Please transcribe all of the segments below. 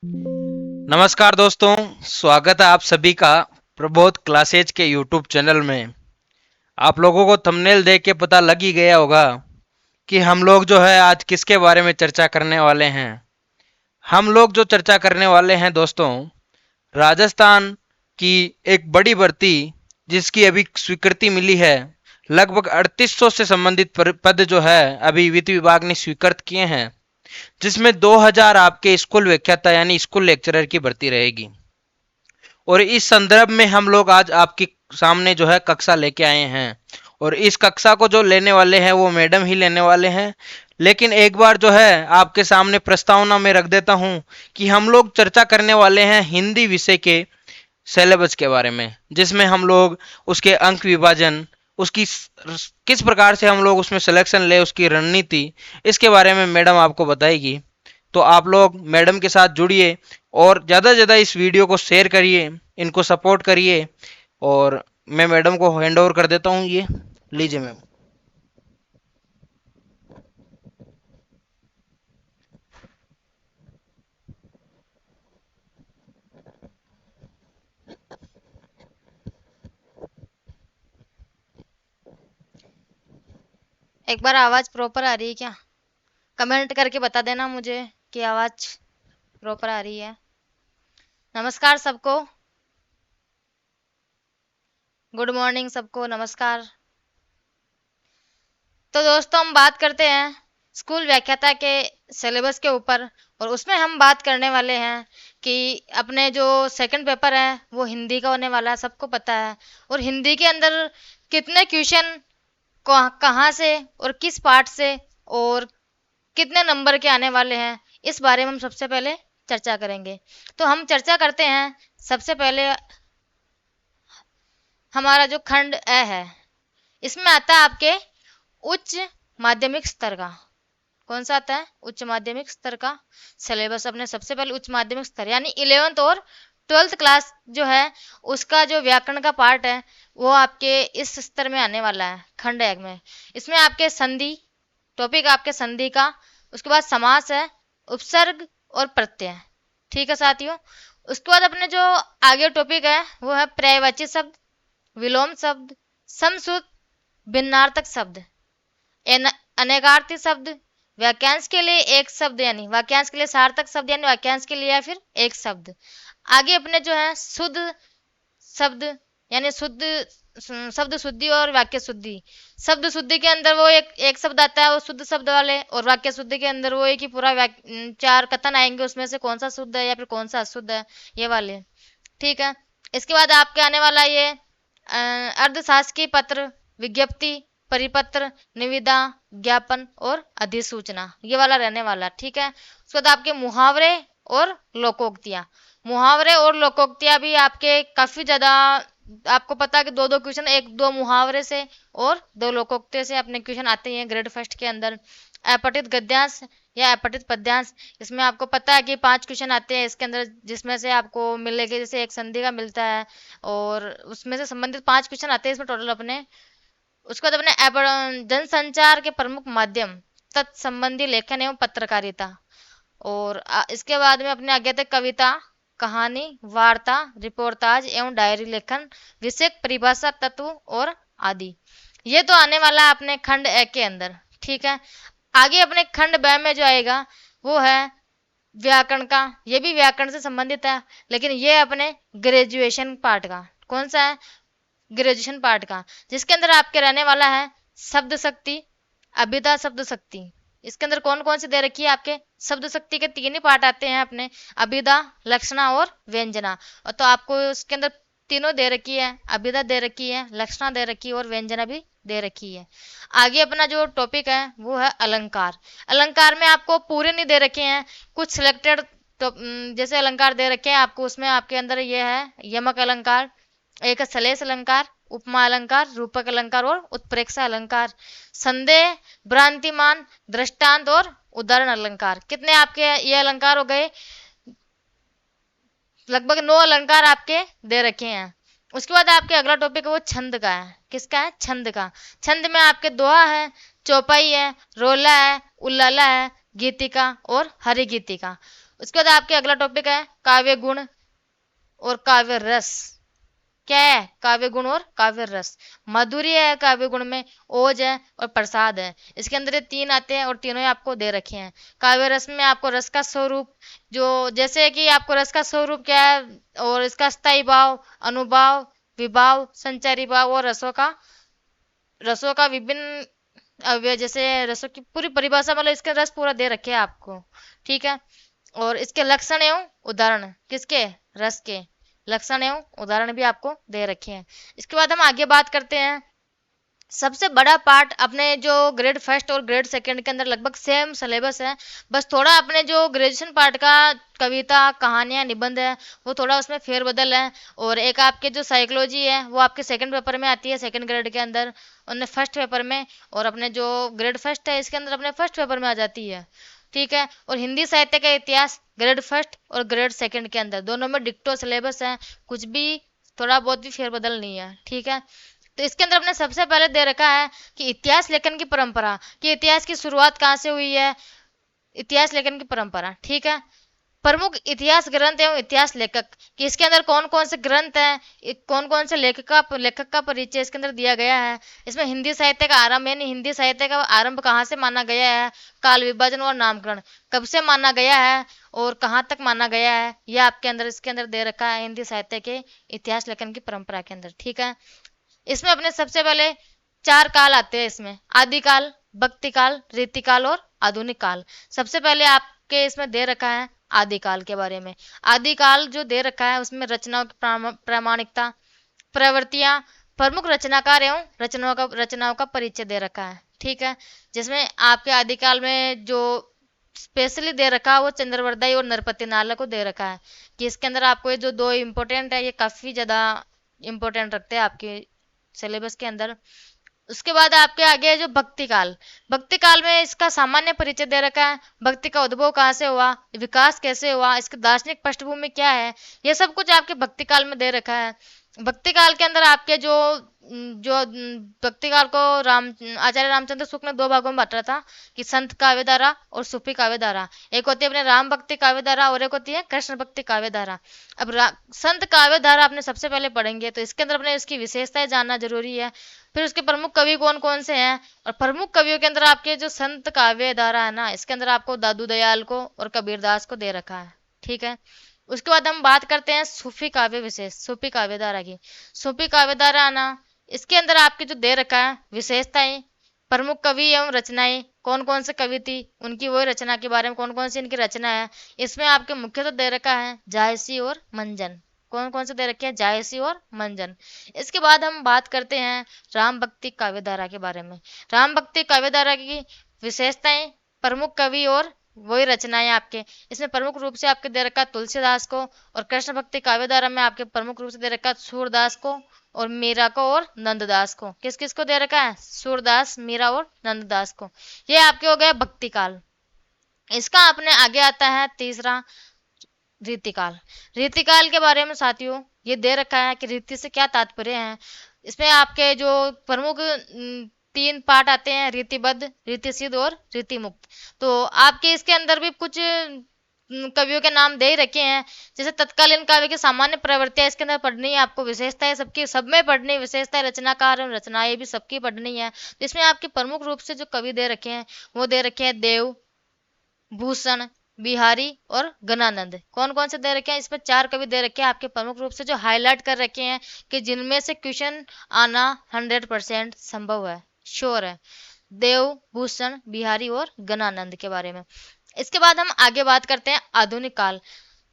नमस्कार दोस्तों, स्वागत है आप सभी का प्रबोध क्लासेज के यूट्यूब चैनल में। आप लोगों को थंबनेल देख के पता लग ही गया होगा कि हम लोग जो है आज किसके बारे में चर्चा करने वाले हैं। हम लोग जो चर्चा करने वाले हैं दोस्तों, राजस्थान की एक बड़ी भर्ती जिसकी अभी स्वीकृति मिली है। लगभग 3800 से संबंधित पद जो है अभी वित्त विभाग ने स्वीकृत किए हैं, जिसमें 2000 आपके स्कूल व्याख्याता यानी स्कूल लेक्चरर की भर्ती रहेगी। और इस संदर्भ में हम लोग आज आपके सामने जो है कक्षा लेके आए हैं, और इस कक्षा को जो लेने वाले हैं वो मैडम ही लेने वाले हैं। लेकिन एक बार जो है आपके सामने प्रस्तावना में रख देता हूं कि हम लोग चर्चा करने वाले हैं हिंदी विषय के सिलेबस के बारे में, जिसमें हम लोग उसके अंक विभाजन, उसकी किस प्रकार से हम लोग उसमें सिलेक्शन ले, उसकी रणनीति, इसके बारे में मैडम आपको बताएगी। तो आप लोग मैडम के साथ जुड़िए और ज़्यादा से ज़्यादा इस वीडियो को शेयर करिए, इनको सपोर्ट करिए। और मैं मैडम को हैंड ओवर कर देता हूँ। ये लीजिए मैम। एक बार आवाज प्रॉपर आ रही है क्या? कमेंट करके बता देना मुझे कि आवाज प्रॉपर आ रही है। नमस्कार सबको, गुड मॉर्निंग सबको, नमस्कार। तो दोस्तों हम बात करते हैं स्कूल व्याख्याता के सिलेबस के ऊपर, और उसमें हम बात करने वाले हैं कि अपने जो सेकंड पेपर है वो हिंदी का होने वाला है, सबको पता है। और हिंदी के अंदर कितने क्वेश्चन कहाँ से और किस पार्ट से और कितने नंबर के आने वाले हैं, इस बारे में हम सबसे पहले चर्चा करेंगे। तो हम चर्चा करते हैं सबसे पहले हमारा जो खंड अ है, इसमें आता है आपके उच्च माध्यमिक स्तर का। कौन सा आता है? उच्च माध्यमिक स्तर का सिलेबस। अपने सबसे पहले उच्च माध्यमिक स्तर यानी 11th और 12th क्लास जो है उसका जो व्याकरण का पार्ट है वो आपके इस स्तर में आने वाला है, खंड एक में। इसमें आपके संधि टॉपिक, आपके संधि का, उसके बाद समास है, उपसर्ग और प्रत्यय। ठीक है साथियों। उसके बाद अपने जो आगे टॉपिक है वो है पर्यायवाची शब्द, विलोम शब्द, समसूत, भिन्नार्थक शब्द, अनेकार्थी शब्द, वाक्यांश के लिए एक शब्द यानी वाक्यांश के लिए सार्थक शब्द यानी वाक्यांश के लिए या फिर एक शब्द। आगे अपने जो है शुद्ध शब्द यानी शुद्ध शब्द शुद्धि और वाक्य शुद्धि। शब्द शुद्धि के अंदर वो एक शब्द आता है वो शुद्ध शब्द वाले, और वाक्य शुद्धि के अंदर वो एक ही पूरा चार कथन आएंगे, उसमें से कौन सा शुद्ध है या फिर कौन सा अशुद्ध है, ये वाले। ठीक है। इसके बाद आपके आने वाला ये अर्धशासकीय पत्र, विज्ञप्ति, परिपत्र, निविदा, ज्ञापन और अधिसूचना, ये वाला रहने वाला। ठीक है। उसके बाद आपके मुहावरे और लोकोक्तियां। मुहावरे और लोकोक्तियां भी आपके काफी ज्यादा, आपको पता है कि दो दो क्वेश्चन, एक दो मुहावरे से और दो लोकोक्ति से अपने क्वेश्चन आते हैं ग्रेड फर्स्ट के अंदर। अपठित गद्यांश या अपठित पद्यांश, इसमें आपको पता है कि 5 क्वेश्चन आते हैं इसके अंदर, जिसमें से आपको मिलेगा जैसे एक संधि का मिलता है, और उसमें से संबंधित 5 क्वेश्चन आते हैं इसमें टोटल अपने। उसके बाद अपने जनसंचार के प्रमुख माध्यम, तत्संबंधी लेखन एवं पत्रकारिता। और इसके बाद में अपने आगे थे कविता, कहानी, वार्ता, रिपोर्टाज एवं डायरी लेखन, विषय, परिभाषा, तत्व और आदि। ये तो आने वाला है अपने खंड ए के अंदर। ठीक है। आगे अपने खंड ब में जो आएगा वो है व्याकरण का। ये भी व्याकरण से संबंधित है, लेकिन ये अपने ग्रेजुएशन पार्ट का। कौन सा है? ग्रेजुएशन पार्ट का, जिसके अंदर आपके रहने वाला है शब्द शक्ति, अभिधा शब्द शक्ति। इसके अंदर कौन कौन से दे रखी है? आपके शब्द शक्ति के 3 ही पार्ट आते हैं अपने, अभिधा, लक्षणा और व्यंजना। और तो आपको इसके अंदर तीनों दे रखी है, अभिधा दे रखी है, लक्षणा दे रखी है और व्यंजना भी दे रखी है। आगे अपना जो टॉपिक है वो है अलंकार। अलंकार में आपको पूरे नहीं दे रखे हैं, कुछ सिलेक्टेड तो जैसे अलंकार दे रखे हैं आपको। उसमें आपके अंदर ये है यमक अलंकार, एक है सलेश अलंकार, उपमा अलंकार, रूपक अलंकार और उत्प्रेक्षा अलंकार, संदेह, भ्रांतिमान, दृष्टांत और उदाहरण अलंकार। कितने आपके ये अलंकार हो गए? लगभग 9 अलंकार आपके दे रखे हैं। उसके बाद आपके अगला टॉपिक है वो छंद का है। किसका है? छंद का। छंद में आपके दोहा है, चौपाई है, रोला है, उल्लाला है, गीतिका और हरि गीतिका। उसके बाद आपके अगला टॉपिक है काव्य गुण और काव्य रस। क्या है? काव्य गुण और काव्य रस। माधुर्य है काव्य गुण में, ओज है और प्रसाद है। इसके अंदर ये तीन आते हैं और तीनों ही आपको दे रखे हैं। काव्य रस में आपको रस का स्वरूप, जो जैसे कि आपको रस का स्वरूप क्या है और इसका स्थायी भाव, अनुभाव, विभाव, संचारी भाव और रसों का विभिन्न अवयव, जैसे रसों की पूरी परिभाषा, मतलब इसके रस पूरा दे रखे हैं आपको। ठीक है। और इसके लक्षण एवं उदाहरण, किसके? रस के लक्षण एवं उदाहरण भी आपको दे रखे हैं। इसके बाद हम आगे बात करते हैं। सबसे बड़ा पार्ट अपने जो ग्रेड फर्स्ट और ग्रेड सेकंड के अंदर लगभग सेम सिलेबस है, बस थोड़ा अपने जो ग्रेजुएशन पार्ट का कविता, कहानियां, निबंध है, वो थोड़ा उसमें फेरबदल है। और एक आपके जो साइकोलॉजी है वो आपके सेकंड पेपर में आती है, सेकंड ग्रेड के अंदर, और फर्स्ट पेपर में। और अपने जो ग्रेड फर्स्ट है इसके अंदर अपने फर्स्ट पेपर में आ जाती है। ठीक है। और हिंदी साहित्य का इतिहास ग्रेड फर्स्ट और ग्रेड सेकंड के अंदर दोनों में डिक्टो सिलेबस है, कुछ भी थोड़ा बहुत भी फेरबदल नहीं है। ठीक है। तो इसके अंदर अपने सबसे पहले दे रखा है कि इतिहास लेखन की परंपरा, कि इतिहास की शुरुआत कहाँ से हुई है, इतिहास लेखन की परंपरा। ठीक है। प्रमुख इतिहास ग्रंथ एवं इतिहास लेखक, कि इसके अंदर कौन कौन से ग्रंथ हैं, कौन कौन से लेखक का परिचय इसके अंदर दिया गया है। इसमें हिंदी साहित्य का आरंभ, यानी हिंदी साहित्य का आरंभ कहाँ से माना गया है, काल विभाजन और नामकरण कब से माना गया है और कहाँ तक माना गया है, यह आपके अंदर इसके अंदर दे रखा है हिंदी साहित्य के इतिहास लेखन की परंपरा के अंदर। ठीक है। इसमें अपने सबसे पहले चार काल आते हैं इसमें, आदिकाल, भक्तिकाल, रीतिकाल और आधुनिक काल। सबसे पहले आपके इसमें दे रखा है आदिकाल के बारे में। आदिकाल जो दे रखा है उसमें रचनाओं की प्रामाणिकता, प्रवृत्तियां, प्रमुख रचनाकार एवं रचनाओं का परिचय दे रखा है। ठीक है। जिसमें आपके आदिकाल में जो स्पेशली दे रखा है वो चंद्रवरदाई और नरपति नाला को दे रखा है, कि इसके अंदर आपको ये जो दो इम्पोर्टेंट है ये काफी ज्यादा इम्पोर्टेंट रखते हैं आपके सिलेबस के अंदर। उसके बाद आपके आगे है जो भक्ति काल। भक्ति काल में इसका सामान्य परिचय दे रखा है, भक्ति का उद्भव कहाँ से हुआ, विकास कैसे हुआ, इसकी दार्शनिक पृष्ठभूमि क्या है, ये सब कुछ आपके भक्ति काल में दे रखा है। भक्ति काल के अंदर आपके भक्ति काल को आचार्य रामचंद्र शुक्ल ने दो भागों में बांटा था, कि संत काव्य धारा और सूफी काव्य धारा। एक होती है अपने राम भक्ति काव्य धारा और एक होती है कृष्ण भक्ति काव्य धारा। अब संत काव्य धारा आपने सबसे पहले पढ़ेंगे, तो इसके अंदर अपने इसकी विशेषताएं जानना जरूरी है। फिर उसके प्रमुख कवि कौन कौन से हैं, और प्रमुख कवियों के अंदर आपके जो संत काव्य धारा है ना, इसके अंदर आपको दादू दयाल को और कबीरदास को दे रखा है। ठीक है। उसके बाद हम बात करते हैं सूफी काव्य विशेष, सूफी काव्य धारा की। सूफी काव्य धारा ना, इसके अंदर आपके जो दे रखा है विशेषताएं, प्रमुख कवि एवं रचनाएं, कौन कौन से कवि थी, उनकी वही रचना के बारे में, कौन कौन सी इनकी रचना है। इसमें आपके मुख्य तो दे रखा है जायसी और मंजन। कौन कौन से दे रखे हैं? जायसी और मंजन। इसके बाद हम बात करते हैं राम भक्ति काव्य धारा के बारे में। राम भक्ति काव्य धारा की विशेषताएं, प्रमुख कवि और वही रचनाएं आपके। इसमें प्रमुख रूप से आपके दे रखा तुलसीदास को, और कृष्ण भक्ति काव्य धारा में आपके प्रमुख रूप से दे रखा सूरदास को और मीरा को और नंददास को। किस किस को दे रखा है? सूरदास, मीरा और नंददास को। ये आपके हो गए भक्ति काल। इसका अपने आगे आता है तीसरा रीतिकाल। रीतिकाल के बारे में साथियों ये दे रखा है कि रीति से क्या तात्पर्य है। इसमें आपके जो प्रमुख तीन पार्ट आते हैं, रीतिबद्ध, रीति सिद्ध और रीति मुक्त। तो आपके इसके अंदर भी कुछ कवियों के नाम दे ही रखे हैं। जैसे तत्कालीन काव्य की सामान्य प्रवृत्तियां इसके अंदर पढ़नी है आपको, विशेषताएं सबकी सब में पढ़नी है, विशेषताएं रचनाकार और रचनाएं भी सबकी पढ़नी है। तो इसमें आपके प्रमुख रूप से जो कवि दे रखे हैं वो दे रखे हैं देव, भूषण, बिहारी और गणानंद। कौन कौन से दे रखे हैं? इसमें चार कवि दे रखे हैं आपके प्रमुख रूप से, जो हाईलाइट कर रखे हैं कि जिनमें से क्वेश्चन आना 100% संभव है, श्योर है। देव, भूषण, बिहारी और गणानंद के बारे में। इसके बाद हम आगे बात करते हैं आधुनिक काल।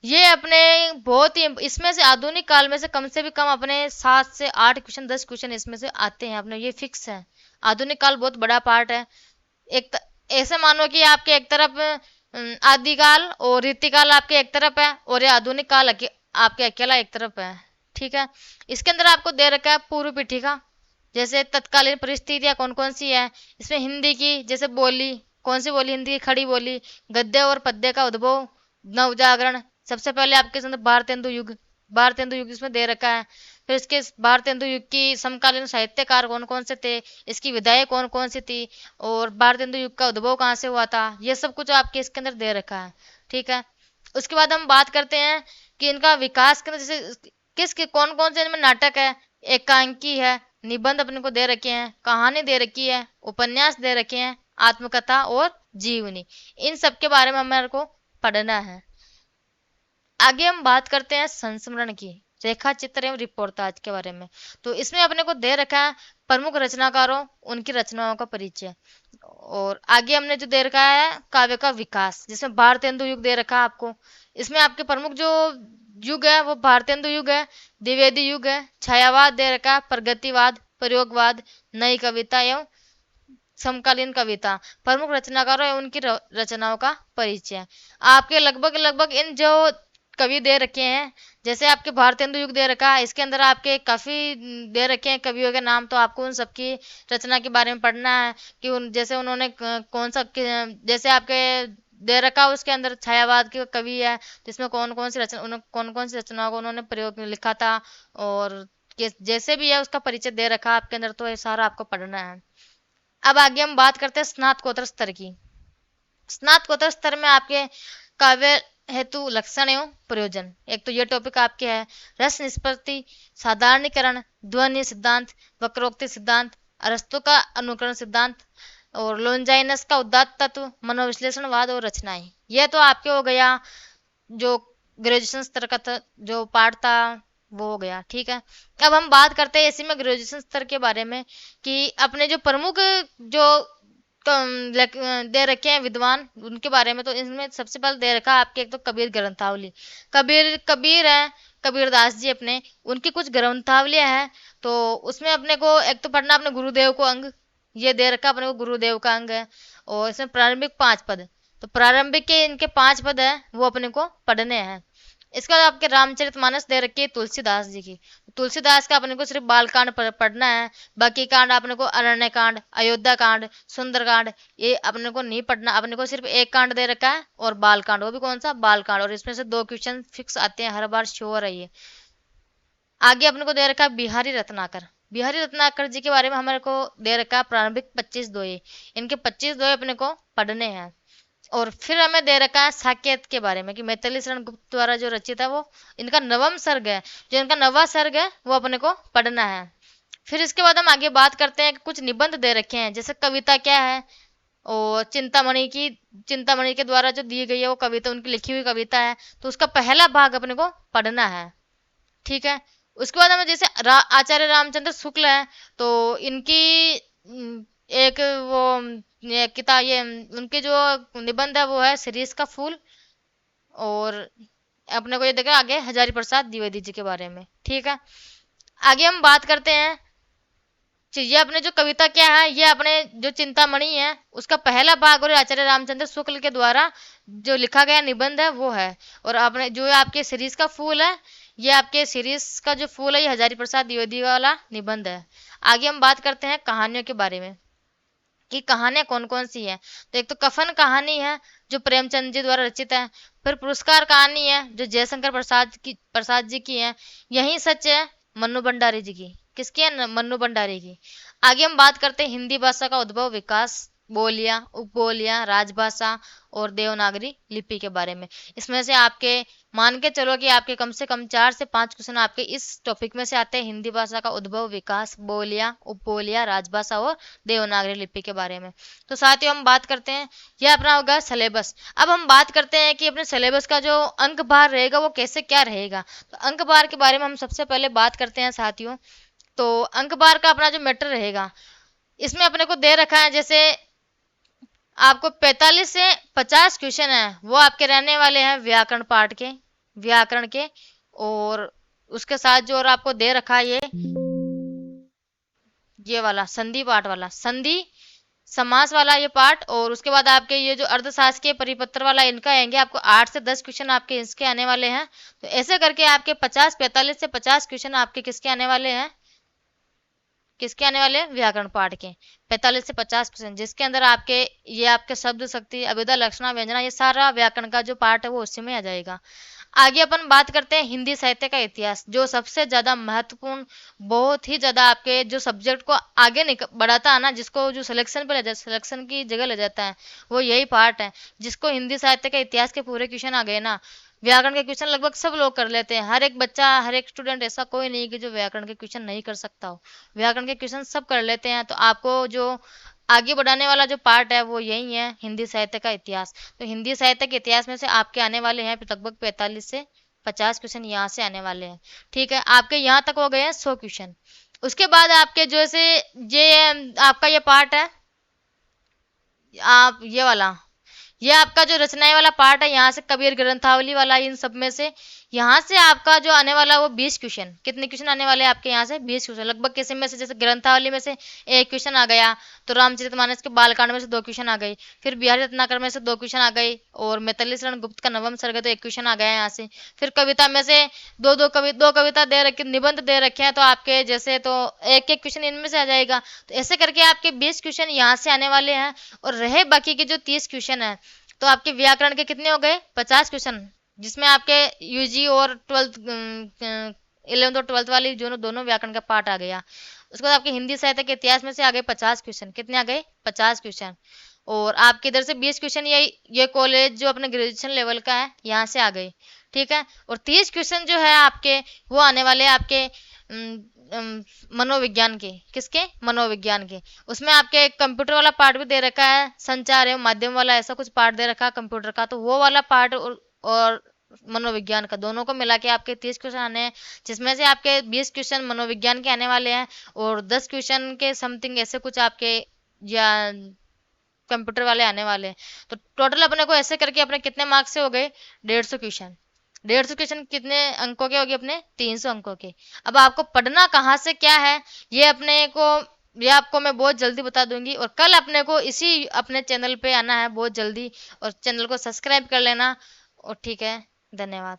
ये अपने बहुत ही, इसमें से आधुनिक काल में से भी कम अपने 7 से 8 क्वेश्चन, 10 क्वेश्चन इसमें से आते हैं अपने, ये फिक्स है। आधुनिक काल बहुत बड़ा पार्ट है। ऐसे मानो कि आपके एक तरफ आदिकाल और रीतिकाल आपके एक तरफ है, और ये आधुनिक काल आपके अकेला एक तरफ है। ठीक है। इसके अंदर आपको दे रखा है पूर्व पीठिका, जैसे तत्कालीन परिस्थितियां कौन कौन सी है। इसमें हिंदी की जैसे बोली, कौन सी बोली? हिंदी की खड़ी बोली, गद्य और पद्य का उद्भव, नवजागरण, सबसे पहले आपके अंदर भारतेंदु युग, भारतेंदु युग इसमें दे रखा है। फिर इसके भारतेंदु युग की समकालीन साहित्यकार कौन कौन से थे, इसकी विधाएं कौन कौन सी थी, और भारतेंदु युग का उद्भव कहाँ से हुआ था, ये सब कुछ आपके इसके अंदर दे रखा है। ठीक है। उसके बाद हम बात करते हैं कि इनका विकास के जैसे किसके कौन कौन से इनमें नाटक है, एकांकी है, निबंध अपने को दे रखे हैं, कहानी दे रखी है, उपन्यास दे रखे हैं, आत्मकथा और जीवनी। इन सब के बारे में हमारे को पढ़ना है। आगे हम बात करते हैं संस्मरण की, रेखा चित्र एवं रिपोर्टाज के बारे में। तो इसमें अपने को दे रखा है प्रमुख रचनाकारों, उनकी रचनाओं का परिचय। और आगे हमने जो दे रखा है काव्य का विकास, जिसमें भारतेंदु युग दे रखा है आपको। इसमें आपके प्रमुख जो युग है वो भारतेंदु युग है, द्विवेदी युग है, छायावाद दे रखा है, प्रगतिवाद, प्रयोगवाद, नई कविता एवं समकालीन कविता। प्रमुख रचनाकारों एवं उनकी रचनाओं का परिचय। आपके लगभग लगभग इन जो कवि दे रखे हैं, जैसे आपके भारतेंदु युग दे रखा है, इसके अंदर आपके काफी दे रखे हैं कवियों के नाम, तो आपको उन सबकी रचना के बारे में पढ़ना है कि जैसे उन्होंने कौन सा जैसे आपके दे रखा है उसके अंदर छायावाद के कवि है, तो इसमें कौन कौन सी रचना कौन कौन सी रचनाओं को उन्होंने प्रयोग लिखा था, और जैसे भी है उसका परिचय दे रखा है आपके अंदर, तो ये सारा आपको पढ़ना है। अब आगे हम बात करते हैं स्नातकोत्तर स्तर की। स्नातकोत्तर स्तर में आपके काव्य हेतु लक्षण एवं प्रयोजन, एक तो ये टॉपिक आपके है रस निष्पत्ति, साधारणीकरण, ध्वनि सिद्धांत, वक्रोक्ति सिद्धांत, अरस्तु का अनुकरण सिद्धांत, और लोनजाइनस का उदात्त तत्व, मनोविश्लेषणवाद और रचनाएं। यह तो आपके हो गया जो ग्रेजुएशन स्तर का जो पार्ट था वो हो गया, ठीक है। अब हम बात करते हैं इसी में ग्रेजुएशन स्तर के बारे में कि अपने जो प्रमुख जो दे रखे हैं विद्वान, उनके बारे में। तो इसमें सबसे पहले दे रखा है आपके एक तो कबीर ग्रंथावली। कबीर है कबीरदास जी अपने, उनकी कुछ ग्रंथावलियां हैं। तो उसमें अपने को एक तो पढ़ना अपने गुरुदेव को अंग, ये दे रखा अपने को गुरुदेव का अंग है। और इसमें प्रारंभिक 5 पद, तो प्रारंभिक के इनके 5 पद है वो अपने को पढ़ने हैं। इसके बाद आपके रामचरितमानस दे रखी है तुलसीदास जी की। तुलसीदास का अपने को सिर्फ बाल कांड पढ़ना है, बाकी कांड अपने को अरण्य कांड, अयोध्या कांड, सुंदर कांड ये अपने को नहीं पढ़ना। अपने को सिर्फ एक कांड दे रखा है और बाल कांड, वो भी कौन सा बाल कांड, और इसमें से 2 क्वेश्चन फिक्स आते हैं हर बार, श्योर है ये। आगे अपने को दे रखा है बिहारी रत्नाकर। बिहारी रत्नाकर जी के बारे में हमारे को दे रखा है प्रारंभिक 25 दोहे। इनके 25 दोहे अपने को पढ़ने हैं। और फिर हमें दे रखा है साकेत के बारे में कि मैथिली शरण गुप्त द्वारा जो रचित है वो इनका नवम सर्ग है, जो इनका नवा सर्ग है वो अपने को पढ़ना है। फिर इसके बाद हम आगे बात करते हैं कि कुछ निबंध दे रखे हैं, जैसे कविता क्या है, और चिंतामणि के द्वारा जो दी गई है वो कविता, उनकी लिखी हुई कविता है, तो उसका पहला भाग अपने को पढ़ना है, ठीक है। उसके बाद हमें जैसे आचार्य रामचंद्र शुक्ल है, तो इनकी एक वो ये किताब, ये उनके जो निबंध है वो है शिरीष का फूल। और अपने को ये देखा आगे हजारी प्रसाद द्विवेदी जी के बारे में, ठीक है। आगे हम बात करते हैं ये अपने जो कविता क्या है, ये अपने जो चिंतामणि है उसका पहला भाग और आचार्य रामचंद्र शुक्ल के द्वारा जो लिखा गया निबंध है वो है। और अपने जो आपके शिरीष का फूल है, ये आपके शिरीष का जो फूल है ये हजारी प्रसाद द्विवेदी वाला निबंध है। आगे हम बात करते हैं कहानियों के बारे में कि कहानियां कौन कौन सी है। तो एक तो कफन कहानी है जो प्रेमचंद जी द्वारा रचित है। फिर पुरस्कार कहानी है जो जयशंकर प्रसाद जी की है। यही सच है मन्नू भंडारी जी की, किसकी है मन्नू भंडारी की। आगे हम बात करते हैं हिंदी भाषा का उद्भव, विकास, बोलियां, उपबोलियां, राजभाषा और देवनागरी लिपि के बारे में। इसमें से आपके मान के चलो कि आपके कम से कम 4 से 5 क्वेश्चन आपके इस टॉपिक में से आते हैं, हिंदी भाषा का उद्भव, विकास, बोलियां, उपबोलियां, राजभाषा और देवनागरी लिपि के बारे में। तो साथियों हम बात करते हैं, यह अपना होगा सिलेबस। अब हम बात करते हैं कि अपने सिलेबस का जो अंक भार रहेगा वो कैसे क्या रहेगा। तो अंक भार के बारे में हम सबसे पहले बात करते हैं साथियों। तो अंक भार का अपना जो मैटर रहेगा, इसमें अपने को दे रखा है जैसे आपको 45 से 50 क्वेश्चन है वो आपके रहने वाले हैं व्याकरण के। और उसके साथ जो और आपको दे रखा है ये वाला संधि पाठ वाला, संधि समास वाला ये पार्ट। और उसके बाद आपके ये जो अर्थशास्त्रीय परिपत्र वाला इनका आएंगे आपको 8 से 10 क्वेश्चन आपके इसके आने वाले हैं। तो ऐसे करके आपके 45 से 50 क्वेश्चन आपके किसके आने वाले हैं, किसके आने वाले हैं व्याकरण पाठ के 45 से 50%, जिसके अंदर आपके ये आपके शब्द शक्ति, अभिधा, लक्षणा, व्यंजना, ये सारा व्याकरण का जो पार्ट है वो उसी में आ जाएगा। आगे अपन बात करते हैं हिंदी साहित्य का इतिहास, जो सबसे ज्यादा महत्वपूर्ण, बहुत ही ज्यादा आपके जो सब्जेक्ट को आगे बढ़ाता है ना, जिसको जो सिलेक्शन पे ले जाता, सिलेक्शन की जगह ले जाता है, वो यही पार्ट है। जिसको हिंदी साहित्य का इतिहास के पूरे क्वेश्चन आ गए ना, व्याकरण के क्वेश्चन लगभग सब लोग कर लेते हैं, हर एक बच्चा, हर एक स्टूडेंट, ऐसा कोई नहीं कि जो व्याकरण के क्वेश्चन नहीं कर सकता हो। व्याकरण के क्वेश्चन सब कर लेते हैं। तो आपको जो आगे बढ़ाने वाला जो पार्ट है वो यही है, हिंदी साहित्य का इतिहास। तो हिंदी साहित्य के इतिहास में से आपके आने वाले हैं लगभग 45 से 50 क्वेश्चन यहाँ से आने वाले हैं। ठीक है, आपके यहाँ तक हो गए हैं 100 क्वेश्चन। उसके बाद आपके जो से ये आपका ये पार्ट है, आप ये वाला, ये आपका जो रचनाएं वाला पार्ट है, यहाँ से कबीर ग्रंथावली वाला, इन सब में से यहाँ से आपका जो आने वाला वो 20 क्वेश्चन। कितने क्वेश्चन आने वाले हैं आपके यहाँ से? 20 क्वेश्चन। लगभग किसी में से, जैसे ग्रंथावली में से एक क्वेश्चन आ गया, तो रामचरितमानस के बालकांड में से 2 क्वेश्चन आ गए, फिर बिहारी रत्नाकर में से 2 क्वेश्चन आ गए, और मैथिली शरण गुप्त का नवम सर्ग तो 1 क्वेश्चन आ गया यहाँ से। फिर कविता में से दो कविता दे रखी, निबंध दे रखे हैं, तो आपके जैसे तो एक एक क्वेश्चन इनमें से आ जाएगा। तो ऐसे करके आपके 20 क्वेश्चन यहाँ से आने वाले हैं। और रहे बाकी के जो 30 क्वेश्चन है, तो आपके व्याकरण के कितने हो गए? 50 क्वेश्चन, जिसमें आपके यूजी और 11th और 12th वाली जो दोनों व्याकरण का पार्ट आ गया। उसके बाद आपके हिंदी साहित्य के इतिहास में से आ गए 50 क्वेश्चन। कितने आ गए? 50 क्वेश्चन। और आपके इधर से 20 क्वेश्चन ये कॉलेज जो अपने ग्रेजुएशन लेवल का है यहाँ से आ गए। ठीक है, और 30 क्वेश्चन जो है आपके, वो आने वाले आपके मनोविज्ञान के। किसके? मनोविज्ञान के। उसमें आपके कंप्यूटर वाला पार्ट भी दे रखा है, संचार एवं माध्यम वाला, ऐसा कुछ पार्ट दे रखा है कंप्यूटर का। तो वो वाला पार्ट और मनोविज्ञान का, दोनों को मिला के आपके 30 क्वेश्चन आने हैं, जिसमें से आपके 20 क्वेश्चन मनोविज्ञान के आने वाले हैं, और 10 क्वेश्चन के समथिंग ऐसे कुछ आपके या कंप्यूटर वाले आने वाले हैं। तो टोटल अपने को ऐसे करके अपने कितने मार्क्स से हो गए? 150 क्वेश्चन। 150 क्वेश्चन कितने अंकों के हो गए? अपने 300 अंकों के। अब आपको पढ़ना कहाँ से क्या है, ये आपको मैं बहुत जल्दी बता दूंगी। और कल अपने को इसी अपने चैनल पे आना है बहुत जल्दी, और चैनल को सब्सक्राइब कर लेना। और ठीक है, धन्यवाद।